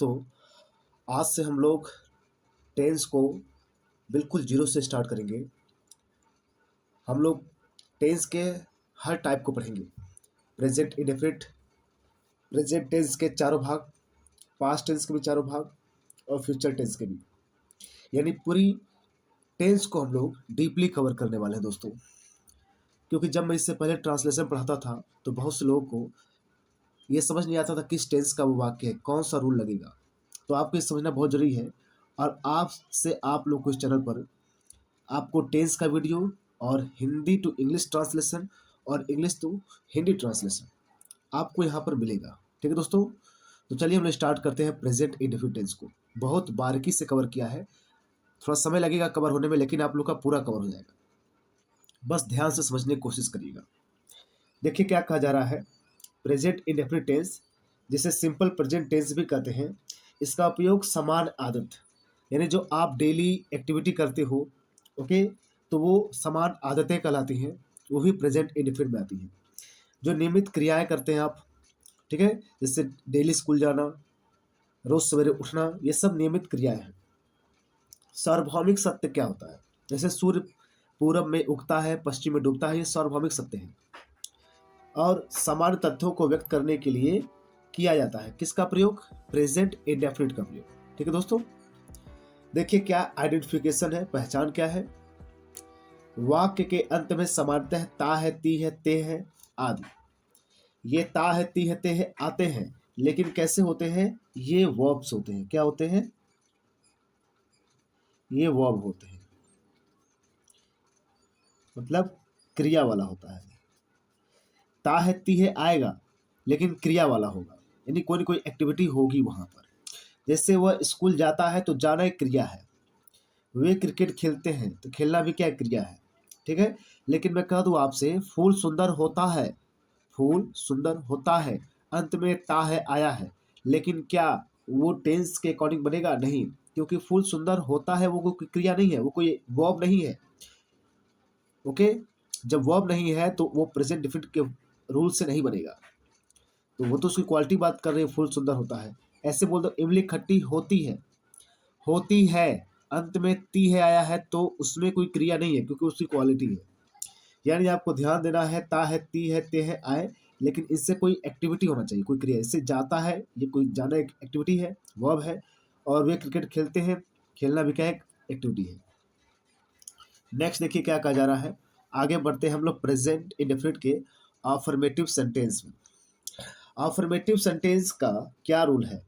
दोस्तों, आज से हम लोग टेंस को बिल्कुल जीरो से स्टार्ट करेंगे। हम लोग टेंस के हर टाइप को पढ़ेंगे। प्रेजेंट इंडेफिनिट, प्रेजेंट टेंस के चारों भाग, पास्ट टेंस के भी चारों भाग और फ्यूचर टेंस के भी, यानी पूरी टेंस को हम लोग डीपली कवर करने वाले हैं दोस्तों। क्योंकि जब मैं इससे पहले ट्रांसलेशन पढ़ाता था तो बहुत से लोगों को ये समझ नहीं आता था किस टेंस का वो वाक्य है, कौन सा रूल लगेगा। तो आपको ये समझना बहुत जरूरी है। और आप लोग को इस चैनल पर आपको टेंस का वीडियो और हिंदी टू इंग्लिश ट्रांसलेशन और इंग्लिश टू हिंदी ट्रांसलेशन आपको यहाँ पर मिलेगा। ठीक है दोस्तों, तो चलिए हम लोग स्टार्ट करते हैं प्रेजेंट इंडेफिनिट टेंस को। बहुत बारीकी से कवर किया है, थोड़ा समय लगेगा कवर होने में, लेकिन आप लोग का पूरा कवर हो जाएगा। बस ध्यान से समझने की कोशिश करिएगा। देखिए क्या कहा जा रहा है। प्रेजेंट इंडेफिनिट टेंस, जिसे सिंपल प्रेजेंट टेंस भी कहते हैं, इसका उपयोग समान आदत, यानी जो आप डेली एक्टिविटी करते हो, ओके, तो वो समान आदतें कहलाती हैं, वो भी प्रेजेंट इंडेफिनिट में आती हैं। जो नियमित क्रियाएं करते हैं आप, ठीक है, जैसे डेली स्कूल जाना, रोज सवेरे उठना, ये सब नियमित क्रियाएं हैं। सार्वभौमिक सत्य क्या होता है? जैसे सूर्य पूरब में उगता है, पश्चिम में डूबता है, ये सार्वभौमिक सत्य है। और समान तथ्यों को व्यक्त करने के लिए किया जाता है किसका प्रयोग? प्रेजेंट इंडेफिनिट का प्रयोग। ठीक है दोस्तों, देखिए क्या आइडेंटिफिकेशन है, पहचान क्या है। वाक्य के अंत में सामान्यतः ता है, ती है, ते है आदि। ये ता है, ती है, ते है आते हैं, लेकिन कैसे होते हैं? ये वर्ब्स होते हैं। क्या होते हैं? ये वर्ब होते हैं, मतलब क्रिया वाला होता है। ता है, ती है आएगा, लेकिन क्रिया वाला होगा, यानी कोई ना कोई एक्टिविटी होगी वहां पर। जैसे वह स्कूल जाता है तो जाना एक क्रिया है। वे क्रिकेट खेलते हैं तो खेलना भी क्या क्रिया है। ठीक है, लेकिन मैं कह दूं आपसे, फूल सुंदर होता है, फूल सुंदर होता है, अंत में ता है आया है, लेकिन क्या वो टेंस के अकॉर्डिंग बनेगा? नहीं, क्योंकि फूल सुंदर होता है वो कोई क्रिया नहीं है, वो कोई वर्ब नहीं है। ओके, जब वर्ब नहीं है तो वो प्रेजेंट डिफिनिट के रूल से नहीं बनेगा। तो वो तो उसकी क्वालिटी बात कर रही है, फूल सुंदर होता है। ऐसे बोल दो, इमली खट्टी होती है, होती है, अंत में ती है आया है, तो उसमें कोई क्रिया नहीं है, क्योंकि उसकी क्वालिटी है। यानी आपको ध्यान देना है, ता है, ती है, ते है आए, लेकिन इससे कोई एक्टिविटी होना चाहिए, कोई क्रिया। इससे जाता है, ये कोई जाना एक एक्टिविटी है, वर्ब है। और वे क्रिकेट खेलते हैं, खेलना भी क्या एक एक्टिविटी है। नेक्स्ट देखिए क्या कहा जा रहा है। आगे बढ़ते हैं हम लोग प्रेजेंट इंडेफिनिट के अफर्मेटिव सेंटेंस में। अफर्मेटिव सेंटेंस का क्या रूल है,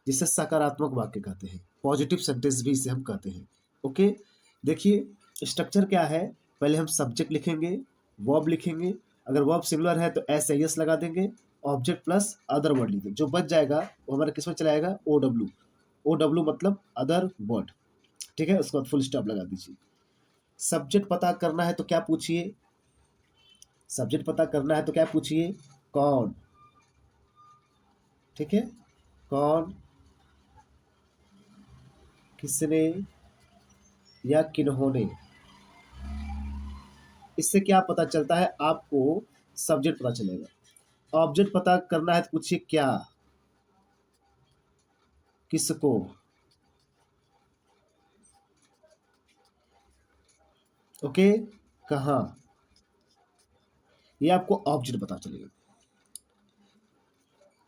जिसे सकारात्मक वाक्य कहते हैं, पॉजिटिव सेंटेंस भी इसे हम कहते हैं। ओके, देखिए स्ट्रक्चर क्या है। पहले हम सब्जेक्ट लिखेंगे, वर्ब लिखेंगे, अगर वर्ब सिमिलर है तो एस या एस लगा देंगे, ऑब्जेक्ट प्लस अदर वर्ड लिखेंगे। जो बच जाएगा वो हमारा किस में चला जाएगा? O W. ओ डब्ल्यू मतलब अदर वर्ड। ठीक है, उसके बाद फुल स्टॉप लगा दीजिए। सब्जेक्ट पता करना है तो क्या पूछिए? सब्जेक्ट पता करना है तो क्या पूछिए? कौन। ठीक है, कौन, किसने या किन्होंने। इससे क्या पता चलता है? आपको सब्जेक्ट पता चलेगा। ऑब्जेक्ट पता करना है तो पूछिए क्या, किसको। ओके, कहाँ, ये आपको ऑब्जेक्ट पता चलेगा।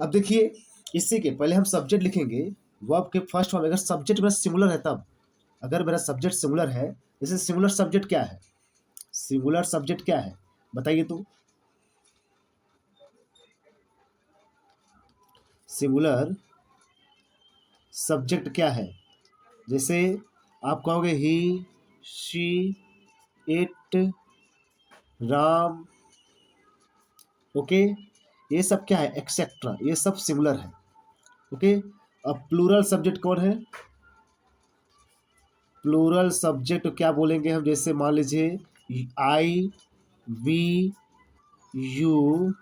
अब देखिए, इसी के पहले हम सब्जेक्ट लिखेंगे, वर्ब के फर्स्ट फॉर्म। अगर सब्जेक्ट मेरा सिंगुलर है तब, अगर मेरा सब्जेक्ट सिंगुलर है, जैसे सिंगुलर सब्जेक्ट क्या है? सिंगुलर सब्जेक्ट क्या है बताइए तो? सिंगुलर सब्जेक्ट क्या है? जैसे आप कहोगे ही, शी, इट, राम। ओके, ये सब क्या है? एक्सेट्रा, ये सब सिंगुलर है। ओके, अब प्लूरल सब्जेक्ट कौन है? प्लूरल सब्जेक्ट क्या बोलेंगे हम? जैसे मान लीजिए आई, वी, यू,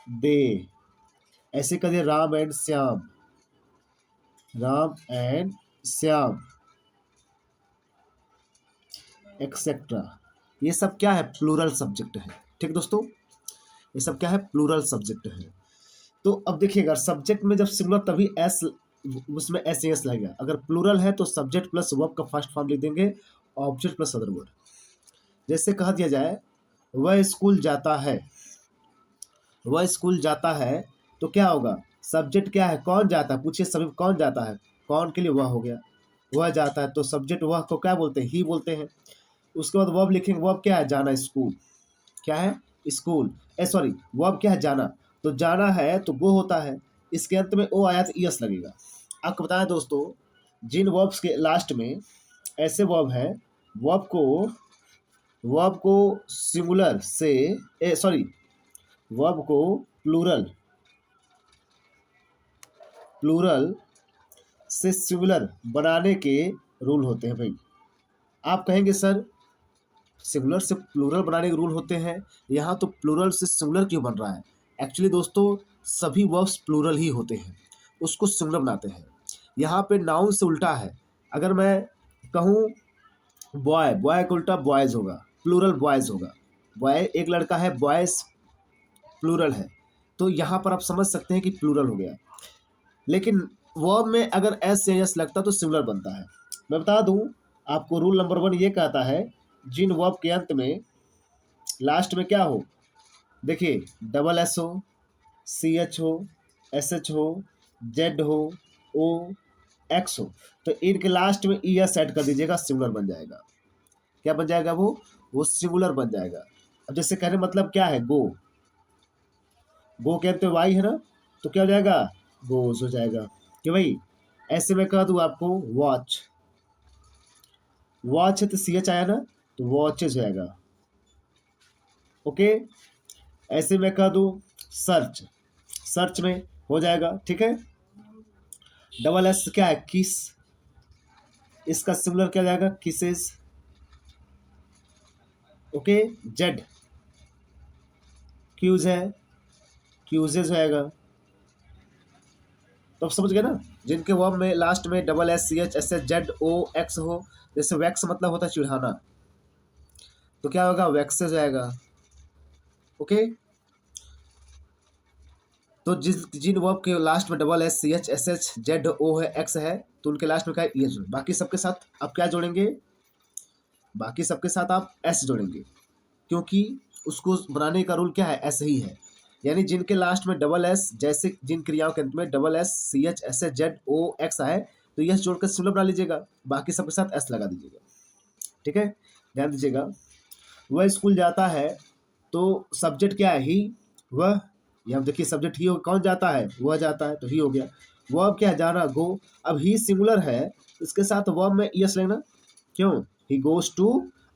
दे। ऐसे कर दिए Ram and Shyam, Ram and Shyam, etcetera. ये सब क्या है? प्लूरल सब्जेक्ट है। ठीक दोस्तों, ये सब क्या है? प्लूरल सब्जेक्ट है। तो अब देखिएगा, सब्जेक्ट में जब सिंगुलर तभी एस उसमें एस एस लगेगा। अगर प्लूरल है तो सब्जेक्ट प्लस वर्ब का फर्स्ट फॉर्म लिख देंगे, ऑब्जेक्ट प्लस अदर वर्ड। जैसे कह दिया जाए वह स्कूल जाता है, वह स्कूल जाता है, तो क्या होगा, सब्जेक्ट क्या है, कौन जाता है, पूछिए सभी कौन जाता है, कौन के लिए वह हो गया, वह जाता है, तो सब्जेक्ट वह को क्या बोलते हैं, ही बोलते हैं। उसके बाद वर्ब लिखेंगे, वर्ब क्या है, जाना, स्कूल क्या है, स्कूल, सॉरी वर्ब क्या है, जाना, तो जाना है तो गो होता है, इसके अंत में ओ आया तो यस लगेगा। आपको बताएं दोस्तों, जिन वर्ब्स के लास्ट में ऐसे वर्ब है, वर्ब को वर्ब को सिंगुलर से सॉरी वर्ब को प्लूरल प्लूरल से सिंगुलर बनाने के रूल होते हैं भाई। आप कहेंगे सर सिंगुलर से प्लूरल बनाने के रूल होते हैं, यहाँ तो प्लूरल से सिंगुलर क्यों बन रहा है। एक्चुअली दोस्तों सभी वर्ब्स प्लूरल ही होते हैं, उसको सिंगुलर बनाते हैं। यहाँ पे नाउन से उल्टा है, अगर मैं कहूँ बॉय, बॉय का उल्टा बॉयज़ होगा, प्लूरल बॉयज़ होगा, बॉय एक लड़का है, बॉयज़ प्लूरल है, तो यहाँ पर आप समझ सकते हैं कि प्लूरल हो गया। लेकिन वर्ब में अगर एस या एस लगता तो सिंगुलर बनता है। मैं बता दूं आपको, रूल नंबर 1 ये कहता है, जिन वर्ब के अंत में लास्ट में क्या हो, देखिए डबल एस हो, सी एच हो, एस एच हो, जेड हो, ओ एक्स हो, तो इनके लास्ट में ई एस ऐड कर दीजिएगा, सिंगुलर बन जाएगा। क्या बन जाएगा, वो सिंगुलर बन जाएगा। अब जैसे कहने मतलब क्या है, गो, गो के अंत में वाई है ना, तो क्या हो जाएगा, गोज हो जाएगा। कि भाई ऐसे में कह दूं आपको वॉच, वॉच है तो सी एच आया ना, तो वॉचेज हो जाएगा। ओके, ऐसे में कह दूं सर्च, सर्च में हो जाएगा, ठीक है। डबल एस क्या है, किस, इसका सिमिलर क्या जाएगा, किसेस। ओके, जेड क्यूज है, क्यूजेज हो जाएगा। तो आप समझ गए ना, जिनके वर्ब में लास्ट में double S C H S H Z O X हो, जैसे वैक्स मतलब होता है चिढ़ाना, तो क्या होगा, वैक्सेज हो जाएगा। ओके, तो जिन वर्ब के लास्ट में double S C H S H Z O है एक्स है, तो उनके लास्ट में क्या है, ई एच। बाकी सबके साथ आप क्या जोड़ेंगे, बाकी सबके साथ आप एस जोड़ेंगे, क्योंकि उसको बनाने का रूल क्या है, एस ही है। यानी जिनके लास्ट में डबल एस, जैसे जिन क्रियाओं के अंत में double S C H S H Z O X आए, तो यस जोड़कर सिमिलर बना लीजिएगा, बाकी सबके साथ एस लगा दीजिएगा। ठीक है, ध्यान दीजिएगा। वह स्कूल जाता है, तो सब्जेक्ट क्या है, ही, वह, ये हम देखिए सब्जेक्ट ही हो, कौन जाता है, वह जाता है, तो ही हो गया। वह क्या है, जाना, गो। अब ही सिंगुलर है, इसके साथ वर्ब में यस लेना, क्यों, ही गोज टू,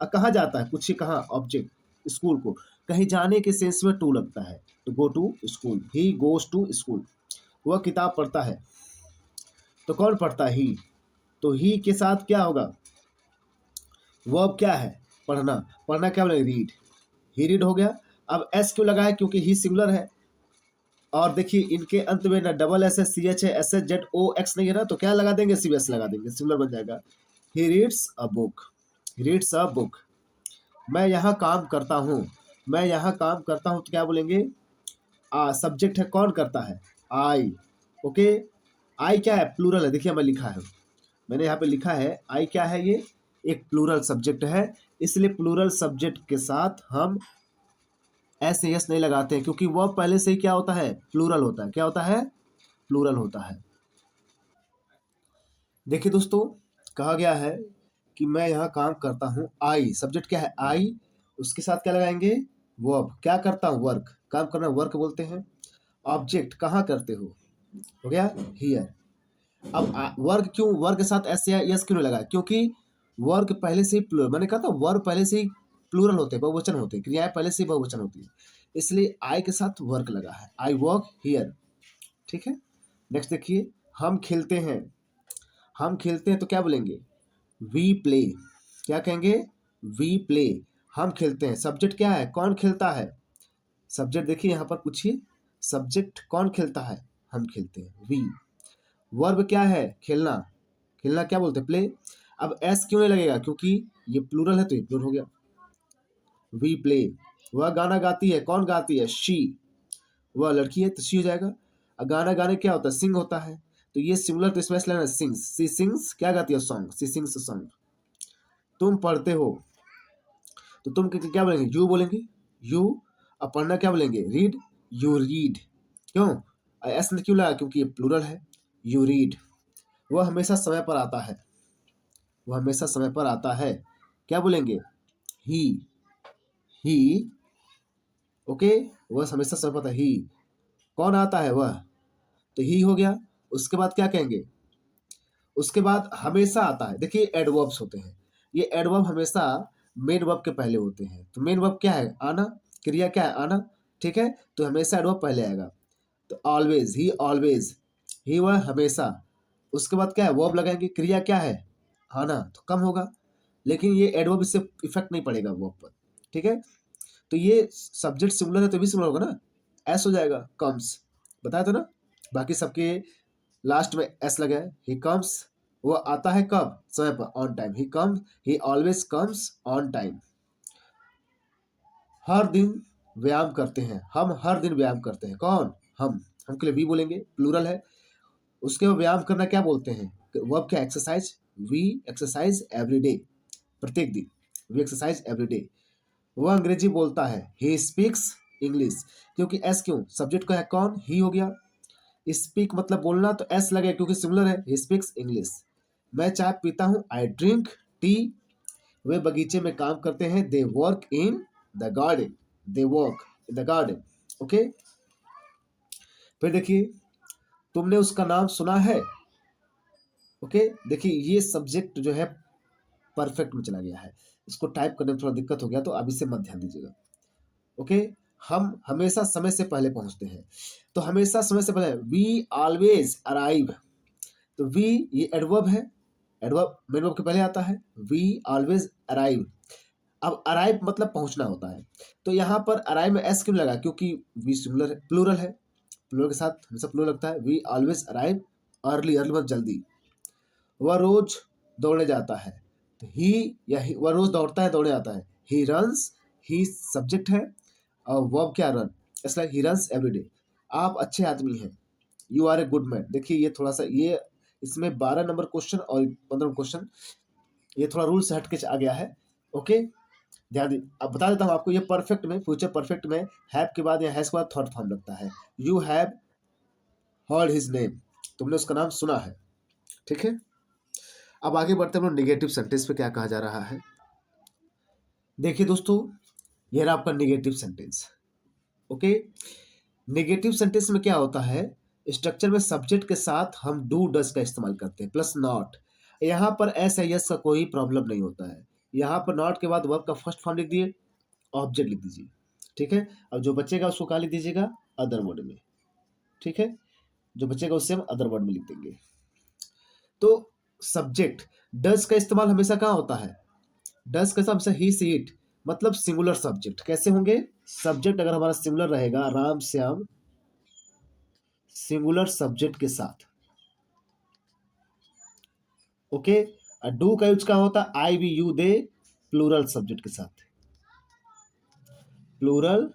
कहाँ जाता है, पूछिए कहाँ, ऑब्जेक्ट, स्कूल को, कहीं जाने के सेंस में टू लगता है, तो go to school, he goes to school. वह किताब पढ़ता है, तो कौन पढ़ता है, ही, तो ही के साथ क्या होगा, वर्ब क्या है, पढ़ना, पढ़ना क्या बोलेंगे, रीड, ही रीड हो गया। अब एस क्यों लगा है, क्योंकि ही सिंगुलर है, और देखिए इनके अंत में ना double S S C H है, S H Z O X नहीं है ना, तो क्या लगा देंगे, सी एस लगा देंगे, सिंगुलर बन जाएगा। He reads a book, reads a book. मैं यहाँ काम करता हूँ, मैं यहाँ काम करता हूँ, तो क्या बोलेंगे, सब्जेक्ट है, कौन करता है, आई। ओके, आई क्या है, प्लूरल है, देखिए मैं लिखा है, मैंने यहाँ पे लिखा है आई क्या है, ये एक प्लूरल सब्जेक्ट है, इसलिए प्लूरल सब्जेक्ट के साथ हम एस एस नहीं लगाते हैं, क्योंकि वह पहले से ही क्या होता है, प्लूरल होता है, क्या होता है, प्लूरल होता है। देखिए दोस्तों, कहा गया है कि मैं यहाँ काम करता हूँ, आई सब्जेक्ट क्या है, आई, उसके साथ क्या लगाएंगे, वर्ब, क्या करता हूँ, वर्क, काम करना वर्क बोलते हैं। ऑब्जेक्ट, कहाँ करते हो गया, हियर। अब वर्क क्यों, वर्क के साथ एस या यस क्यों नहीं लगा, क्योंकि वर्क पहले से ही प्लूरल, मैंने कहा था वर्क पहले से ही प्लूरल होते हैं, बहुवचन होते हैं, क्रियाएं पहले से ही बहुवचन होती है, इसलिए आई के साथ वर्क लगा है, आई वर्क हियर। ठीक है, नेक्स्ट देखिए, हम खेलते हैं, हम खेलते हैं तो क्या बोलेंगे, वी प्ले, क्या कहेंगे, वी प्ले, हम खेलते हैं। सब्जेक्ट क्या है, कौन खेलता है, सब्जेक्ट देखिए यहाँ पर पूछिए, सब्जेक्ट कौन खेलता है, हम खेलते हैं, वी। वर्ब क्या है, खेलना, खेलना क्या बोलते हैं, प्ले। अब एस क्यों नहीं लगेगा, क्योंकि ये प्लूरल है, तो ये प्लूरल हो गया, वी प्ले। वह गाना गाती है, कौन गाती है, शी, वह लड़की है तो शी हो जाएगा। अब गाना गाने क्या होता है, सिंग होता है, तो ये सिंगुलर, तो इसमें एस लगना सिंग्स, सी सिंग्स क्या गाती है सॉन्ग, सी सिंग्स सॉन्ग। तुम पढ़ते हो, तो तुम क्या बोलेंगे, यू बोलेंगे, यू। अब पढ़ना क्या बोलेंगे, रीड, यू रीड। क्यों एस क्यों लगा, क्योंकि ये प्लूरल है, यू रीड। वह हमेशा समय पर आता है, वह हमेशा समय पर आता है, क्या बोलेंगे, ही, ही। ओके, वह हमेशा समय पर आता है, ही। कौन आता है, वह, तो ही हो गया। उसके बाद क्या कहेंगे, उसके बाद हमेशा आता है। देखिए एडवर्ब्स होते हैं, ये एडवर्ब हमेशा मेन वर्ब के पहले होते हैं। तो मेन वर्ब क्या है, आना, क्रिया क्या है, आना, ठीक है। तो हमेशा एडवर्ब पहले आएगा। तो ऑलवेज, ही ऑलवेज, ही वह हमेशा। उसके बाद क्या है, वर्ब लगाएंगे, क्रिया क्या है, आना, तो कम होगा। लेकिन ये एडवर्ब इससे इफेक्ट नहीं पड़ेगा वर्ब पर, ठीक है। तो ये सब्जेक्ट सिमिलर है तो भी सिमिलर होगा ना, एस हो जाएगा, कम्स, बताया था ना। बाकी सबके लास्ट में एस लगा है, ही कम्स, वो आता है कब, समय पर, on time, he comes, he always comes on time. हर दिन व्यायाम करते हैं, हम हर दिन व्यायाम करते हैं, कौन, हम के लिए वी बोलेंगे, प्लूरल है। उसके बाद व्यायाम करना क्या बोलते हैं, वर्ब क्या, exercise, we exercise every day, प्रत्येक दिन, वी एक्सरसाइज एवरी डे। वह अंग्रेजी बोलता है, ही स्पीक्स इंग्लिश, क्योंकि एस क्यों, सब्जेक्ट का है कौन, ही हो गया। स्पीक मतलब बोलना, तो एस लगे क्योंकि सिमिलर है, ही स्पीक्स इंग्लिश। मैं चाय पीता हूँ, आई ड्रिंक टी। वे बगीचे में काम करते हैं, they work in the garden, they work in the garden. Okay, फिर देखिए, तुमने उसका नाम सुना है। ओके, देखिए ये सब्जेक्ट जो है परफेक्ट में चला गया है, इसको टाइप करने में थोड़ा दिक्कत हो गया, तो अब इसे मत ध्यान दीजिएगा। ओके, हम हमेशा समय से पहले पहुंचते हैं, तो हमेशा समय से पहले, वी ऑलवेज अराइव। तो वी ये एडवर्ब है, एडवर्ब मेन वर्ब के पहले आता है, वी ऑलवेज अराइव। अब अराइव मतलब पहुंचना होता है, तो यहाँ पर अराइव में एस क्यों लगा, क्योंकि वी सिंगुलर है, प्लूरल है, प्लूरल के साथ हमेशा प्लूरल लगता है। We always arrive early, early मतलब जल्दी। वह रोज दौड़ने जाता है, तो ही या वह रोज दौड़ता है, दौड़ने जाता है, ही रन्स, ही सब्जेक्ट है, और वर्ब क्या, run, it's like he runs every day. आप अच्छे आदमी हैं, you are a good man. देखिए ये थोड़ा सा, ये इसमें 12 नंबर क्वेश्चन और 15 क्वेश्चन, ये थोड़ा रूल से हटके आ गया है। ओके, ध्यान दी। अब बता देता हूँ आपको, ये परफेक्ट में, फ्यूचर परफेक्ट में हैव के बाद या हैज के बाद थर्ड फॉर्म लगता है, you have heard his name, तुमने उसका नाम सुना है, ठीक है। अब आगे बढ़ते हैं, निगेटिव सेंटेंस पे क्या कहा जा रहा है। देखिए दोस्तों, ये रहा आपका negative sentence. Okay, negative sentence में क्या होता है, स्ट्रक्चर में सब्जेक्ट के साथ हम डू डस का इस्तेमाल करते हैं प्लस नॉट। यहाँ पर एस या यस का कोई प्रॉब्लम नहीं होता है, यहाँ पर नॉट के बाद वर्ब का फर्स्ट फॉर्म लिख दिए, ऑब्जेक्ट लिख दीजिए, ठीक है। अब जो बचेगा उसको क्या लिख दीजिएगा, अदर वर्ड में, ठीक है। जो बचेगा उससे हम अदर वर्ड में लिख देंगे। तो सब्जेक्ट डस का इस्तेमाल हमेशा कहाँ होता है, डस का हमेशा ही सी इट, मतलब सिंगुलर सब्जेक्ट। कैसे होंगे, सब्जेक्ट अगर हमारा सिंगुलर रहेगा, राम श्याम, सिंगुलर सब्जेक्ट के साथ। ओके, डू का यूज क्या होता है, I we you they, plural subject के साथ, प्लूरल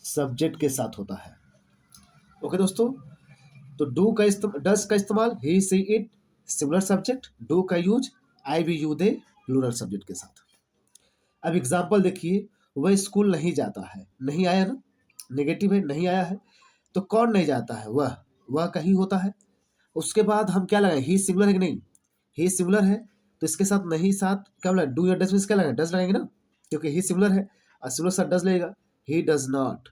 सब्जेक्ट के साथ होता है। ओके दोस्तों, तो डू का डस का इस्तेमाल, he she it, singular subject, do का use I we you they, plural subject के साथ। अब एग्जाम्पल देखिए, वह स्कूल नहीं जाता है, नहीं आया ना, नेगेटिव है, नहीं आया है, तो कौन नहीं जाता है, वह कहीं होता है। उसके बाद हम क्या लगाए, ही सिंगुलर है कि नहीं, ही सिंगुलर है, तो इसके साथ नहीं, साथ क्या बोला, डू या डज में क्या लगाए, डज लगाएंगे ना, क्योंकि ही सिंगुलर है, और सिंगुलर साथ डज लगेगा, he does not,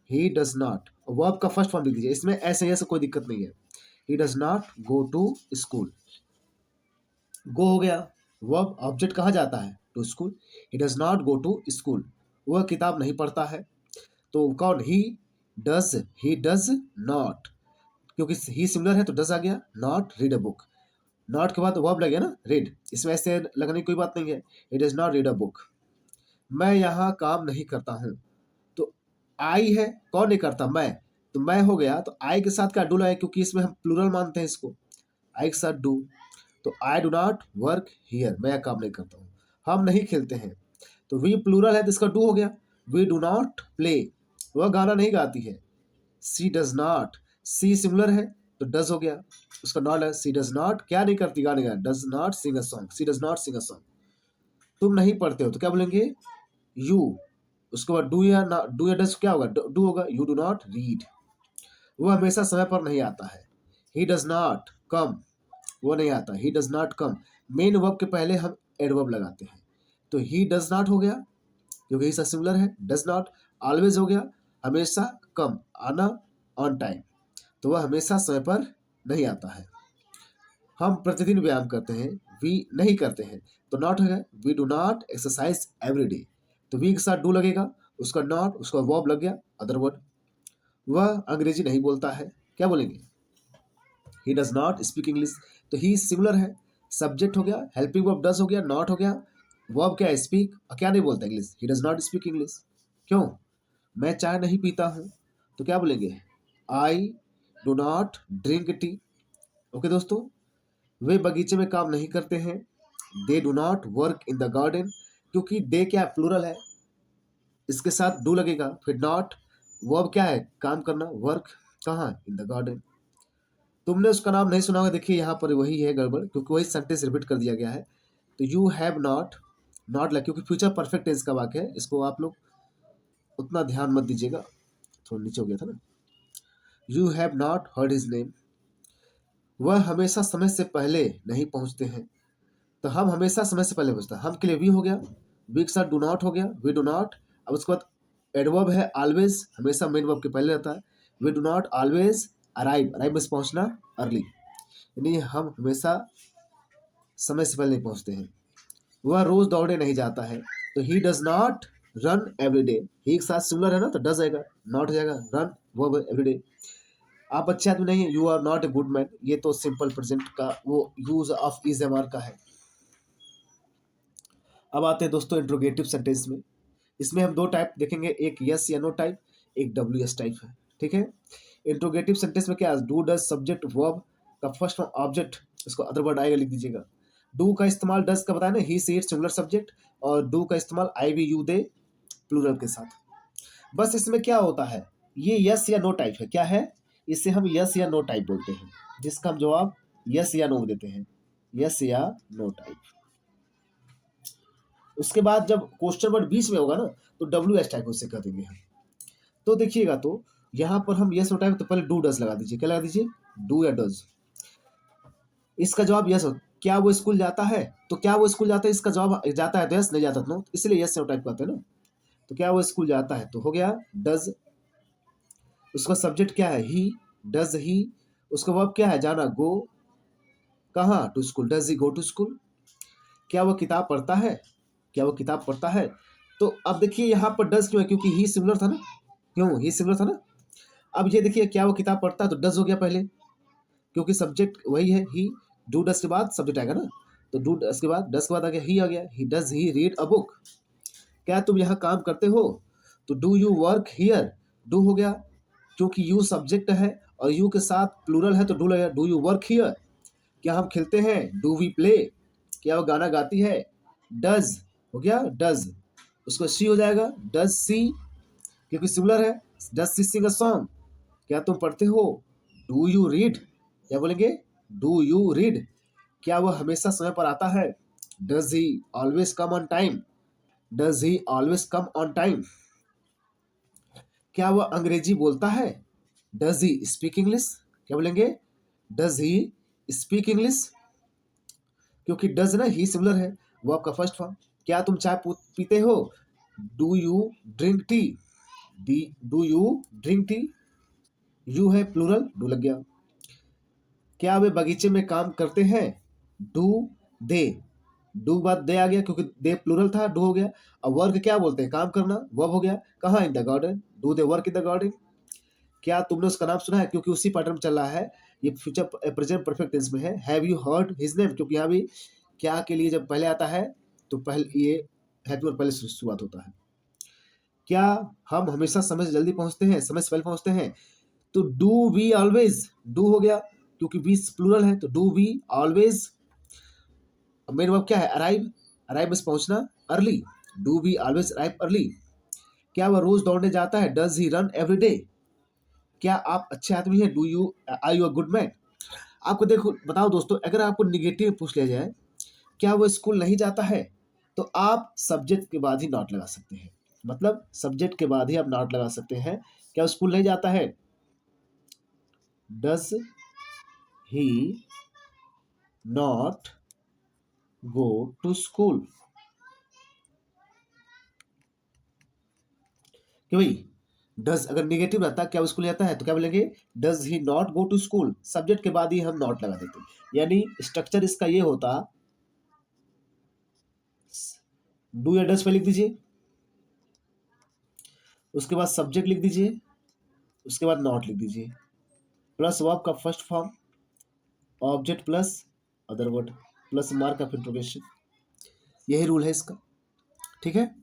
he does not. Verb का फर्स्ट फॉर्म लिख दीजिए, इसमें ऐसे ऐसे कोई दिक्कत नहीं है, he does not go to school, go हो गया, वर्ब, ऑब्जेक्ट कहाँ जाता है, to school, he does not go to school, वह किताब नहीं पढ़ता है, तो कौन, ही डज नॉट, क्योंकि ही सिमिलर है तो डज आ गया, not read a book, not के बाद वर्ब लग गया ना, रीड, इसमें ऐसे लगने की कोई बात नहीं है, he does not read a book. मैं यहाँ काम नहीं करता हूँ, तो आई है, कौन नहीं करता, मैं, तो मैं हो गया, तो आई के साथ क्या, डू है, क्योंकि इसमें हम प्लूरल मानते हैं इसको, आई के साथ डू, तो I do not work here, मैं यह काम नहीं करता हूँ। हम नहीं खेलते हैं, तो वी प्लूरल है तो इसका डू हो गया, वी डू नॉट प्ले, वह गाना नहीं गाती है, सी डज नॉट, सी सिंगुलर है, तो डज हो गया। उसका नॉट है, सी डज नॉट क्या नहीं करती, गाने गा, does not sing a song, she does not sing a song. तुम नहीं पढ़ते हो तो क्या बोलेंगे, यू। उसके बाद डू या ना, डू या डज क्या होगा, डू होगा। यू डू नॉट रीड, वो हमेशा समय पर नहीं आता है। ही डज नॉट कम, वो नहीं आता, ही does not come. Main verb के पहले हम एडवर्ब लगाते हैं, तो ही डज नॉट हो गया क्योंकि ही सिंगुलर है। डज नॉट ऑलवेज हो गया, हमेशा। कम आना, ऑन टाइम, तो वह हमेशा समय पर नहीं आता है। हम प्रतिदिन व्यायाम करते हैं, वी नहीं करते हैं, तो नॉट हो गया। We do not exercise every day, तो वी के साथ डू लगेगा, उसका नॉट, उसका वर्ब लग गया, अदर वर्ड। वह अंग्रेजी नहीं बोलता है, क्या बोलेंगे, ही डज नॉट स्पीक इंग्लिश, तो ही सिमिलर है, सब्जेक्ट हो गया, हेल्पिंग वर्ब डज हो गया, नॉट हो गया, वर्ब क्या है, स्पीक, क्या नहीं बोलता English, he does not speak English. क्यों, मैं चाय नहीं पीता हूँ, तो क्या बोलेंगे, I do not drink tea. Okay दोस्तों, वे बगीचे में काम नहीं करते हैं, they do not work in the garden, क्योंकि दे क्या प्लूरल है, इसके साथ डू लगेगा, फिर नॉट, वर्ब क्या है, काम करना, वर्क, कहाँ, इन द गार्डन। तुमने उसका नाम नहीं सुना होगा, देखिए यहाँ पर वही है गड़बड़, क्योंकि वही सेंटेंस रिपीट कर दिया गया है। तो यू हैव नॉट, नॉट लग, क्योंकि फ्यूचर परफेक्ट टेंस का वाक्य है, इसको आप लोग उतना ध्यान मत दीजिएगा, थोड़ा नीचे हो गया था ना। You have not heard his name, वह हमेशा समय से पहले नहीं पहुंचते हैं, तो हम हमेशा समय से पहले पहुंचते हैं, हम के लिए वी हो गया, वी के साथ डू नॉट हो गया, वी डू नॉट। अब उसके बाद एडवर्ब है ऑलवेज, हमेशा मेन वर्ब के पहले रहता है, we do not always arrive, arrive में पहुंचना, अर्ली, यानी हम हमेशा समय से पहले नहीं पहुंचते हैं। वह रोज दौड़े नहीं जाता है, तो he does not run every day, he के साथ सिमिलर है ना, तो डज आएगा, नॉट हो जाएगा, रन वर्ब एवरी डे। आप अच्छे आदमी नहीं है, you are not a good man, ये तो सिंपल प्रेजेंट का वो use of is am are का है। अब आते हैं दोस्तों इंट्रोगेटिव सेंटेंस में। इसमें हम दो टाइप देखेंगे, एक यस या नो टाइप, एक डब्ल्यू एस टाइप है, ठीक है। इंट्रोगेटिव सेंटेंस में क्या, डू डज सब्जेक्ट वर्ब का फर्स्ट फॉर्म ऑब्जेक्ट, इसको अदर वर्ड आएगा, लिख दीजिएगा। डू का इस्तेमाल डज का बताया ना, ही सी इट सिंगुलर सब्जेक्ट, और डू का इस्तेमाल आई वी यू दे प्लूरल के साथ। बस इसमें क्या होता है, ये यस या नो टाइप है, क्या है, इसे हम यस या नो टाइप बोलते हैं, जिसका हम जवाब यस या नो देते हैं, यस या नो टाइप। उसके बाद जब क्वेश्चन वर्ड बीच में होगा ना, तो डब्ल्यू एस टाइप उससे कर देंगे हम। तो देखिएगा, तो यहाँ पर हम यस नो टाइप, तो पहले डू डज लगा दीजिए, क्या लगा दीजिए, डू या डज। इसका जवाब यस हो, क्या वो स्कूल जाता है, तो क्या वो स्कूल जाता है, इसका जवाब जाता है तो यस, नहीं जाता तो नो, इसलिए यस नो टाइप करते हैं ना। तो क्या वो स्कूल जाता है, तो हो गया डज। उसका सब्जेक्ट क्या है, ही, डज ही। उसका वर्ब क्या है, जाना, गो, कहाँ, to school, does he go to school. क्या वो किताब पढ़ता है, क्या वो किताब पढ़ता है। तो अब देखिए यहाँ पर डज क्यों है, क्योंकि ही सिमिलर था ना, क्यों, ही सिमिलर था ना। अब ये देखिए, क्या वो किताब पढ़ता है, तो डज हो गया पहले, क्योंकि सब्जेक्ट वही है ही, डू डज के बाद सब्जेक्ट आएगा ना, तो डू डज के बाद, डज के बाद आ गया ही, आ गया, he does he read a book. क्या तुम यहाँ काम करते हो, तो do you work here, do हो गया, क्योंकि यू सब्जेक्ट है और यू के साथ प्लूरल है, तो डू लगेगा, डू यू वर्क हियर। क्या हम खेलते हैं, डू वी प्ले। क्या वो गाना गाती है, डज हो गया, डज। उसको सी हो जाएगा, डज सी, क्योंकि सिमिलर है, does C Singh a song. क्या तुम पढ़ते हो, डू यू रीड, क्या बोलेंगे, डू यू रीड। क्या वह हमेशा समय पर आता है, does he always come on time, does he always come on time. क्या वह अंग्रेजी बोलता है, डज ही स्पीक इंग्लिश, क्या बोलेंगे, डज ही स्पीक इंग्लिश, क्योंकि डज ना ही सिमिलर है, वो आपका फर्स्ट फॉर्म। क्या तुम चाय पीते हो, do you drink tea, do you drink tea, you है प्लूरल, डू लग गया। क्या वे बगीचे में काम करते हैं, डू दे, डू बाद दे आ गया, क्योंकि दे प्लूरल था, डू हो गया। अब वर्क क्या बोलते हैं, काम करना, वर्ब हो गया, कहाँ, in the garden, do they work in the garden. क्या तुमने उसका नाम सुना है, क्योंकि उसी पैटर्न में चल रहा है, ये फ्यूचर प्रेजेंट परफेक्ट टेंस में है। Have you heard his name, क्योंकि यहाँ भी क्या के लिए जब पहले आता है, तो पहले ये हैव पहले शुरुआत होता है। क्या हम हमेशा समय से जल्दी पहुंचते हैं, समय से पहले पहुंचते हैं, तो डू वी ऑलवेज, डू हो गया, क्योंकि वी प्लूरल है, तो do we always. Main verb क्या है, अराइव, अराइव में पहुंचना, early, do we always arrive early. क्या वह रोज दौड़ने जाता है, does he run every day. क्या आप अच्छे आदमी हैं, do you are you a good man. आपको देखो बताओ दोस्तों, अगर आपको निगेटिव पूछ लिया जाए क्या वो स्कूल नहीं जाता है, तो आप सब्जेक्ट के बाद ही नॉट लगा सकते हैं। मतलब सब्जेक्ट के बाद ही आप नॉट लगा सकते हैं। क्या वो स्कूल नहीं जाता है, does he not go to school. कि भाई डज अगर निगेटिव रहता क्या वो स्कूल जाता है, तो क्या बोलेंगे, does he not go to school. Subject के बाद ही हम नॉट लगा देते। यानी स्ट्रक्चर इसका ये होता, डू या डज पे लिख दीजिए, उसके बाद सब्जेक्ट लिख दीजिए, उसके बाद नॉट लिख दीजिए, प्लस वर्ब का first form, object plus other word, plus mark of interrogation. यही रूल है इसका, ठीक है,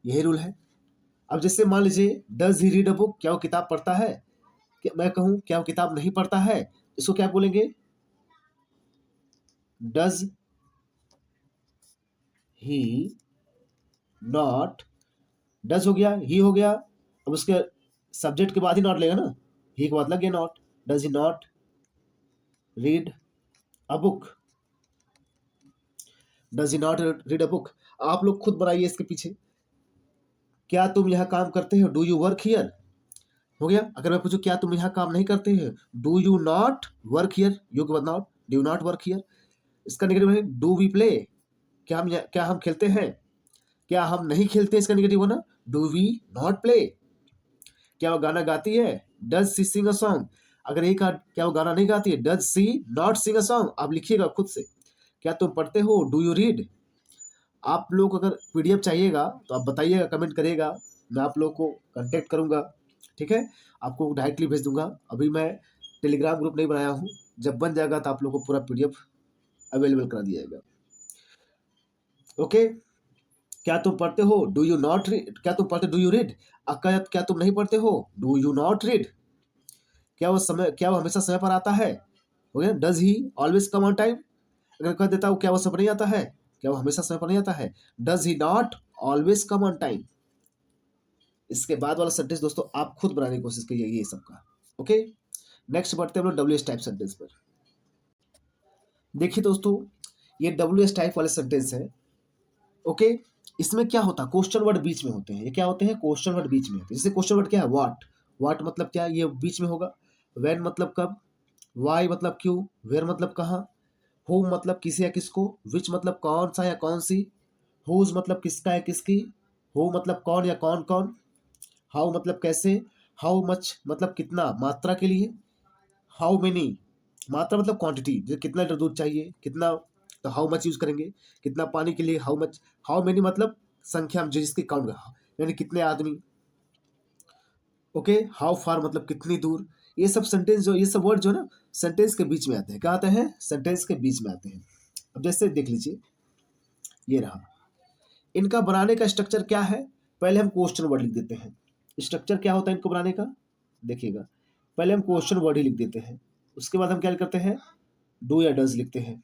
यही रूल है। अब जैसे मान लीजिए does he read a book, क्या वो किताब पढ़ता है, क्या मैं कहूं क्या वो किताब नहीं पढ़ता है, इसको क्या बोलेंगे, डज ही नॉट, डज हो गया, ही हो गया, अब उसके सब्जेक्ट के बाद ही नॉट लेगा ना, ही के बाद लग गया not, does he not read a book, does he not read a book. आप लोग खुद बनाइए इसके पीछे, क्या तुम यहाँ काम करते हो, डू यू वर्क हियर। हो गया। अगर मैं पूछूं क्या तुम यहाँ काम नहीं करते हैं, do you not work here, you के बाद not, do not work here. इसका नेगेटिव है डू वी प्ले, क्या हम खेलते हैं, क्या हम नहीं खेलते, इसका नेगेटिव होना डू वी नॉट प्ले। क्या वो गाना गाती है, does C Singh a song. अगर एक क्या वो गाना नहीं गाती है, does she not sing a song. आप लिखिएगा खुद से। क्या तुम पढ़ते हो, डू यू रीड। आप लोग को अगर पीडीएफ चाहिएगा तो आप बताइएगा, कमेंट करिएगा, मैं आप लोग को कांटेक्ट करूंगा, ठीक है, आपको डायरेक्टली भेज दूंगा। अभी मैं टेलीग्राम ग्रुप नहीं बनाया हूँ, जब बन जाएगा तो आप लोग को पूरा पीडीएफ अवेलेबल करा दिया जाएगा। ओके। क्या तुम पढ़ते हो, डू यू नॉट रीड। क्या तुम पढ़ते, डू यू रीड। क्या तुम नहीं पढ़ते हो, डू यू नॉट रीड। क्या वो हमेशा समय पर आता है, हो गया, does he always come on time. अगर कह देता हूँ क्या वो समय पर नहीं आता है, क्या वो हमेशा समय पर नहीं आता है, does he not always come on time. इसके बाद वाला सेंटेंस दोस्तों आप खुद बनाने की कोशिश करिए ये सबका। ओके, नेक्स्ट बढ़ते हैं हम लोग डब्ल्यू एस टाइप सेंटेंस पर। देखिए दोस्तों, ये डब्ल्यू एस टाइप वाले सेंटेंस है। ओके, इसमें क्या होता है, क्वेश्चन वर्ड बीच में होते हैं। ये क्या होते हैं, क्वेश्चन वर्ड बीच में होते हैं। जैसे क्वेश्चन वर्ड क्या है, व्हाट, व्हाट मतलब क्या, ये बीच में होगा। व्हेन मतलब कब, वाई मतलब क्यों, वेयर मतलब कहाँ, हु मतलब किसे या किसको, विच मतलब कौन सा या कौन सी, हुज मतलब किसका या किसकी, हु मतलब कौन या कौन कौन, हाउ मतलब कैसे, हाउ मच मतलब कितना, मात्रा के लिए, हाउ मेनी मात्रा मतलब क्वांटिटी, जैसे कितना लीटर दूध चाहिए, कितना, तो हाउ मच यूज करेंगे। कितना पानी के लिए, हाउ मच। हाउ मेनी मतलब संख्या जिसकी काउंट, यानी कितने आदमी। ओके, हाउ फार मतलब कितनी दूर। ये सब सेंटेंस जो, ये सब वर्ड जो है ना, सेंटेंस के बीच में आते हैं। क्या आते हैं, सेंटेंस के बीच में आते हैं। अब जैसे देख लीजिए, ये रहा, इनका बनाने का स्ट्रक्चर क्या है। पहले हम क्वेश्चन वर्ड लिख देते हैं। स्ट्रक्चर क्या होता है इनको बनाने का, देखिएगा, पहले हम क्वेश्चन वर्ड ही लिख देते हैं, उसके बाद हम क्या करते हैं, डू या डज लिखते हैं,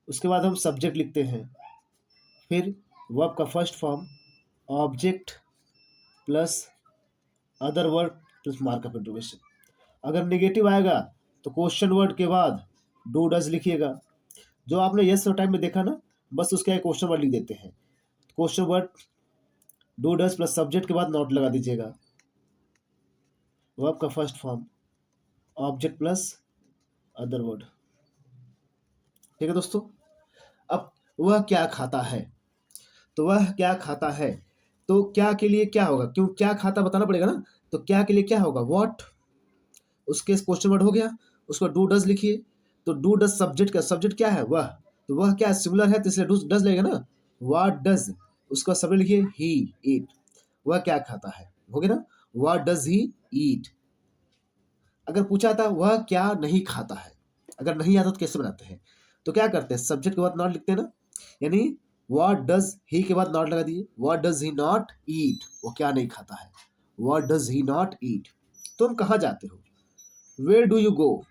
उसके बाद हम सब्जेक्ट लिखते हैं, फिर वर्ब का first form, object plus other word plus mark of interrogation. अगर नेगेटिव आएगा तो क्वेश्चन वर्ड के बाद डू डज लिखिएगा। जो आपने यस टाइम में देखा ना, बस उसका एक क्वेश्चन वर्ड लिख देते हैं। Question word do does plus subject के बाद नॉट लगा दीजिएगा, वर्ब का first form, object plus other word. ठीक है दोस्तों। अब वह क्या खाता है, तो वह क्या खाता है, तो क्या के लिए क्या होगा, क्यों क्या खाता बताना पड़ेगा ना, तो क्या के लिए क्या होगा, व्हाट, उसके क्वेश्चन वर्ड हो गया, उसको डू डज लिखिए। तो डू डज सब्जेक्ट का, सब्जेक्ट क्या है, वह, तो वह क्या सिमिलर है, तो इसलिए डू डज लगेगा ना, व्हाट डज, उसका सब्जेक्ट लिखिए ही ईट, वह क्या खाता है, हो गया ना, व्हाट डज ही ईट। अगर पूछा था वह क्या नहीं खाता है, अगर नहीं आता तो कैसे बनाते हैं, तो क्या करते हैं, सब्जेक्ट के बाद नॉट लिखते हैं ना, यानी व्हाट डज ही के बाद नॉट लगा दिए, what does he not eat, वो क्या नहीं खाता है, what does he not eat. तुम कहाँ जाते हो, वेयर डू यू गो।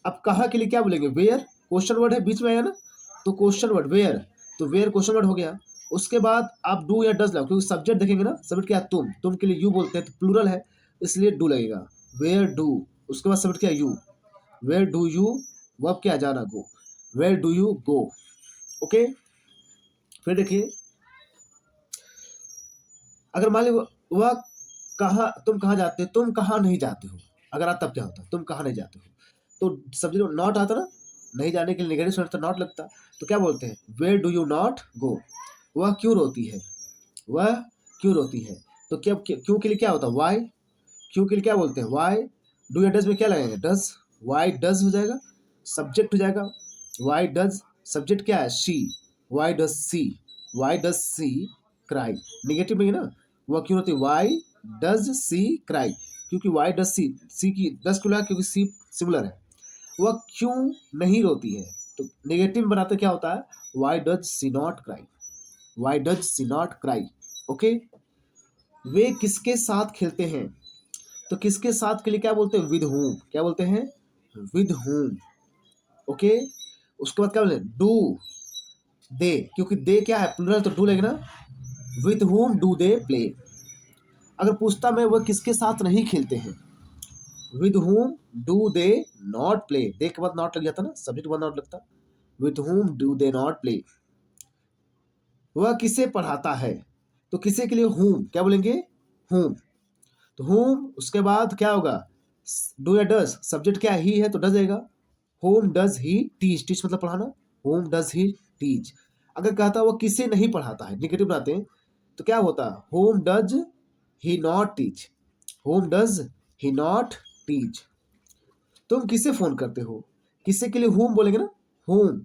अब कहाँ के लिए क्या बोलेंगे, वेयर, क्वेश्चन वर्ड है बीच में आया ना, तो क्वेश्चन वर्ड वेयर, तो वेयर क्वेश्चन वर्ड हो गया। उसके बाद आप डू या डज लगाओ, क्योंकि सब्जेक्ट देखेंगे ना, सब्जेक्ट क्या है, तुम के लिए यू बोलते हैं, तो प्लूरल है, इसलिए डू लगेगा। वेयर डू, उसके बाद सब्जेक्ट क्या है? You. Where do you, verb क्या है? जाना, go. Where do you go. Okay, फिर देखिए, अगर मान ली वह कहाँ, तुम कहाँ जाते हो, तुम कहाँ नहीं जाते हो, अगर आता तब क्या होता? तुम कहाँ नहीं जाते हो, तो सब्जेक्ट नॉट आता ना, नहीं जाने के लिए नेगेटिव सेंस तो नॉट लगता। तो क्या बोलते हैं? Where do you not go. वह क्यों रोती है, वह क्यों रोती है। तो क्या क्यों के लिए क्या होता है? वाई। क्यों के लिए क्या बोलते हैं? वाई। डू या डज में क्या लगेगा? डज। वाई डज हो जाएगा, सब्जेक्ट हो जाएगा। वाई डज, सब्जेक्ट क्या है? She. Y does C, Y does C cry, negative में ही ना। वह क्यों रोती है? वाई डज सी क्राई, क्योंकि वाई डज सी की डज क्यों लगा? क्योंकि सी सिमिलर है। वह क्यों नहीं रोती है, तो नेगेटिव बनाते क्या होता है? Why does she not cry, why does she not cry. Okay, वे किसके साथ खेलते हैं, तो किसके साथ के लिए क्या बोलते हैं? विद whom, क्या बोलते हैं? With whom। ओके, उसके बाद क्या बोलते हैं? डू दे, क्योंकि दे क्या है? प्लूरल, तो डू लगेगा ना। With whom do they play. अगर पूछता मैं वह किसके साथ नहीं खेलते हैं, with whom do they not play, they के बाद नॉट लग जाता ना, सब्जेक्ट के बाद नॉट लगता। With whom do they not play. वह किसे पढ़ाता है, तो किसे के लिए? whom, क्या बोलेंगे? whom। तो whom, उसके बाद क्या होगा? डू या डज, सब्जेक्ट क्या है? ही है, तो डज आएगा। whom does he teach, teach मतलब पढ़ाना। whom does he teach. अगर कहता वो किसे नहीं पढ़ाता है, निगेटिव बनाते हैं, तो क्या होता? whom does he not teach, whom does he not teach. तुम किसे फोन करते हो, किसे के लिए whom बोलेंगे ना, whom।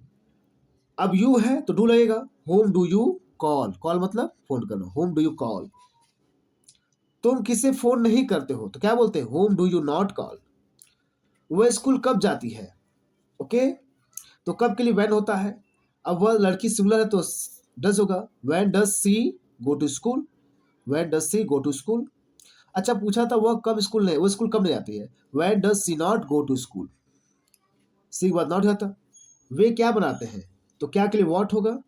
अब यू है तो डू लगेगा। whom do you call, call मतलब फोन करना, whom डू यू कॉल। तुम किसे फोन नहीं करते हो, तो क्या बोलते हैं? whom do you not call. वह स्कूल कब जाती है, ओके, तो कब के लिए वैन होता है। अब वह लड़की सिंगुलर है तो डज होगा। When does she go to school, when does she go to school. अच्छा, पूछा था वह कब स्कूल नहीं, वो स्कूल कब नहीं जाती है। When does she not go to school, she के बाद नॉट जाता। वे क्या बनाते हैं, तो क्या के लिए वॉट होगा।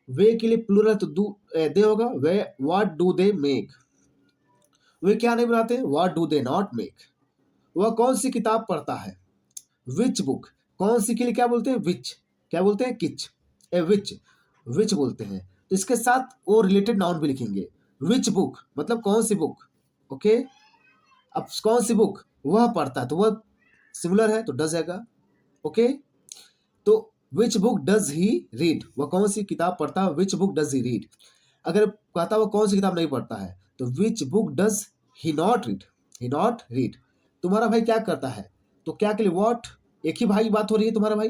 वे के लिए प्लूरल तो डू दे होगा। वे व्हाट डू दे मेक, वे क्या नहीं बनाते? What do they not make. वह कौन सी किताब पढ़ता है, विच बुक। कौन सी के लिए क्या बोलते हैं? विच, क्या बोलते हैं? किच, ए विच, विच बोलते हैं। तो इसके साथ वो रिलेटेड नाउन भी लिखेंगे। विच बुक मतलब कौन सी बुक, ओके। अब कौन सी बुक वह पढ़ता है, तो वह सिमिलर है तो डज आएगा, ओके। तो which book does he read, वह कौन सी किताब पढ़ता है, which book does he read. अगर कहता वह कौन सी किताब नहीं पढ़ता है, तो which book does he not read, he not read. तुम्हारा भाई क्या करता है, तो क्या के लिए वॉट, एक ही भाई की बात हो रही है, तुम्हारा भाई,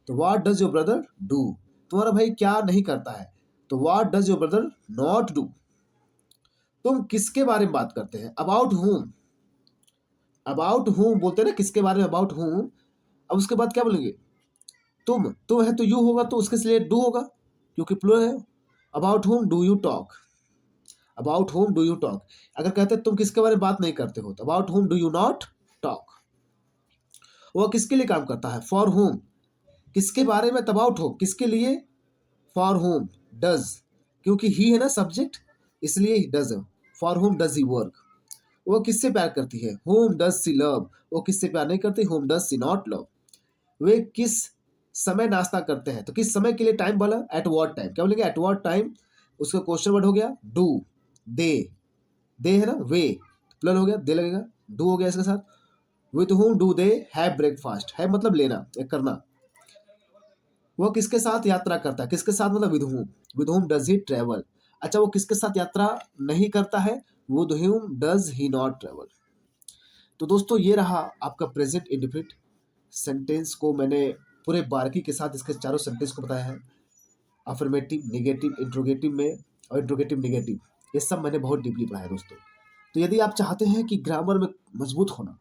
तो what does your brother do. तुम्हारा भाई क्या नहीं करता है, तो what does your brother not do. तुम किसके बारे में बात करते हैं, अबाउट whom, अबाउट whom बोलते हैं ना, किसके बारे में, अबाउट whom। अब उसके बाद क्या बोलेंगे? तुम है तो यू होगा, तो उसके लिए डू होगा, क्योंकि प्लूरल है। About whom do you talk, about whom do you talk. अगर कहते हैं तुम किसके बारे में बात नहीं करते हो, तो about whom do you not talk. वह किसके लिए काम करता है, फॉर whom, किसके बारे में, अबाउट हो, किसके लिए, फॉर whom डज, क्योंकि ही है ना सब्जेक्ट, इसलिए does. For whom does he work. वो किससे प्यार करती है, whom डज सी लव, वो किससे प्यार नहीं करती, whom does she not love. वे किस समय नाश्ता करते हैं, तो किस समय के लिए टाइम बोला, एट व्हाट टाइम, क्या बोलेंगे? At what time. उसका क्वेश्चन वर्ड हो गया डू, दे, दे है ना, वे प्लस हो गया, दे लगेगा, डू हो गया इसके साथ। With whom do they have breakfast, है मतलब लेना, एक करना। वो किसके साथ यात्रा करता है, किसके साथ मतलब with whom does he travel. अच्छा, वो किसके साथ यात्रा नहीं करता है, with whom does he not travel. तो दोस्तों, ये रहा आपका प्रेजेंट इंडिफिनिट सेंटेंस को मैंने पूरे बारीकी के साथ इसके चारों सेंटेंस को बताया है। अफर्मेटिव, नेगेटिव, इंट्रोगेटिव में, और इंट्रोगेटिव नेगेटिव, ये सब मैंने बहुत डीपली पढ़ा है दोस्तों। तो यदि आप चाहते हैं कि ग्रामर में मजबूत होना,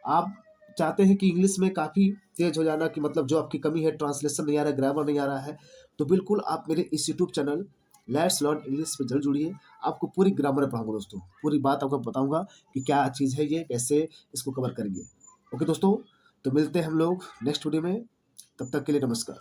आप चाहते हैं कि इंग्लिश में काफ़ी तेज हो जाना, कि मतलब जो आपकी कमी है, ट्रांसलेशन नहीं आ रहा है, ग्रामर नहीं आ रहा है, तो बिल्कुल आप मेरे इस YouTube channel let's learn English पे जल्द जुड़िए। आपको पूरी ग्रामर पढ़ाऊंगा दोस्तों, पूरी बात आपको बताऊंगा कि क्या चीज़ है ये, कैसे इसको कवर करेंगे। ओके दोस्तों, तो मिलते हैं हम लोग नेक्स्ट वीडियो में, तब तक के लिए नमस्कार।